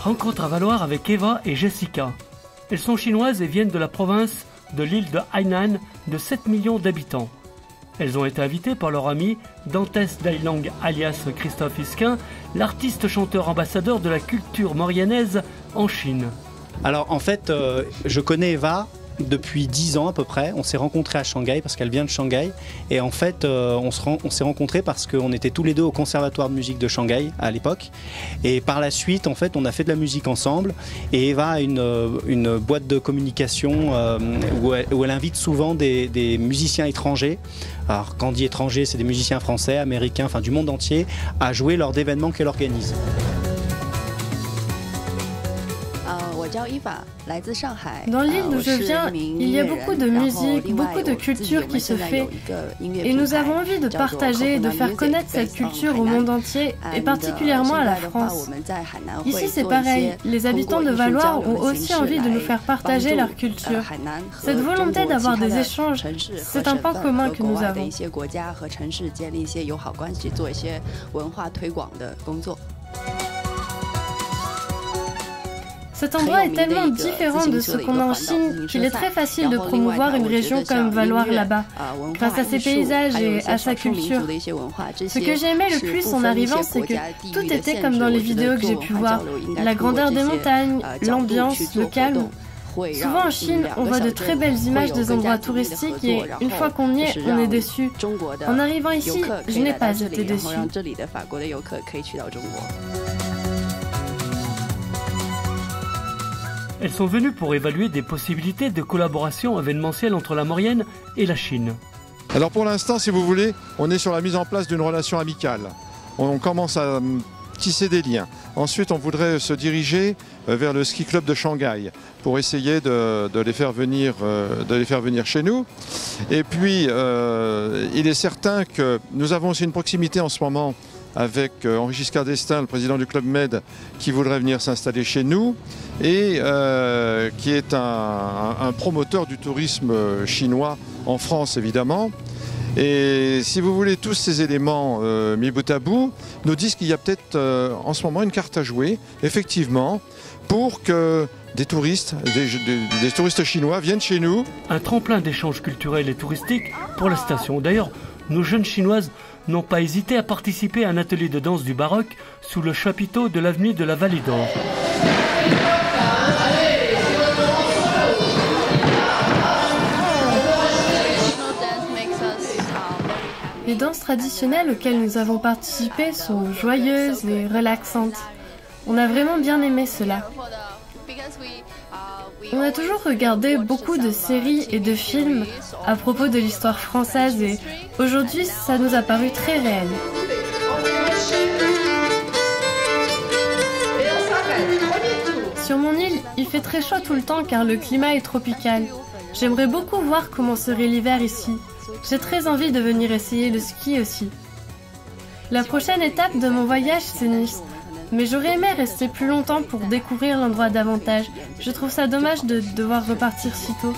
Rencontre à Valloire avec Eva et Jessica. Elles sont chinoises et viennent de la province de l'île de Hainan de 7 millions d'habitants. Elles ont été invitées par leur ami Dantes Dailang alias Christophe Isquin, l'artiste chanteur ambassadeur de la culture maurianaise en Chine. Alors en fait, je connais Eva depuis 10 ans à peu près. On s'est rencontrés à Shanghai parce qu'elle vient de Shanghai. Et en fait, on s'est rencontrés parce qu'on était tous les deux au conservatoire de musique de Shanghai à l'époque. Et par la suite, en fait, on a fait de la musique ensemble. Et Eva a une boîte de communication où elle invite souvent des musiciens étrangers. Alors quand on dit étrangers, c'est des musiciens français, américains, enfin du monde entier, à jouer lors d'événements qu'elle organise. Dans l'île d'où je viens, il y a beaucoup de musique, beaucoup de culture qui se fait. Et nous avons envie de partager et de faire connaître cette culture au monde entier, et particulièrement à la France. Ici, c'est pareil. Les habitants de Valloire ont aussi envie de nous faire partager leur culture. Cette volonté d'avoir des échanges, c'est un point commun que nous avons. Cet endroit est tellement différent de ce qu'on a en Chine qu'il est très facile de promouvoir une région comme Valloire là-bas, grâce à ses paysages et à sa culture. Ce que j'ai aimé le plus en arrivant, c'est que tout était comme dans les vidéos que j'ai pu voir. La grandeur des montagnes, l'ambiance, le calme. Souvent en Chine, on voit de très belles images des endroits touristiques et une fois qu'on y est, on est déçu. En arrivant ici, je n'ai pas été déçu. Elles sont venues pour évaluer des possibilités de collaboration événementielle entre la Maurienne et la Chine. Alors pour l'instant, si vous voulez, on est sur la mise en place d'une relation amicale. On commence à tisser des liens. Ensuite, on voudrait se diriger vers le ski club de Shanghai pour essayer de les faire venir chez nous. Et puis, il est certain que nous avons aussi une proximité en ce moment avec Henri Giscard d'Estaing, le président du Club Med, qui voudrait venir s'installer chez nous et qui est un promoteur du tourisme chinois en France, évidemment. Et si vous voulez, tous ces éléments mis bout à bout nous disent qu'il y a peut-être en ce moment une carte à jouer, effectivement, pour que des touristes chinois viennent chez nous. Un tremplin d'échanges culturels et touristiques pour la station. D'ailleurs, nos jeunes chinoises n'ont pas hésité à participer à un atelier de danse du baroque sous le chapiteau de l'avenue de la Vallée d'Or. Les danses traditionnelles auxquelles nous avons participé sont joyeuses et relaxantes. On a vraiment bien aimé cela. On a toujours regardé beaucoup de séries et de films à propos de l'histoire française et aujourd'hui, ça nous a paru très réel. Sur mon île, il fait très chaud tout le temps car le climat est tropical. J'aimerais beaucoup voir comment serait l'hiver ici. J'ai très envie de venir essayer le ski aussi. La prochaine étape de mon voyage, c'est Nice. Mais j'aurais aimé rester plus longtemps pour découvrir l'endroit davantage. Je trouve ça dommage de devoir repartir si tôt.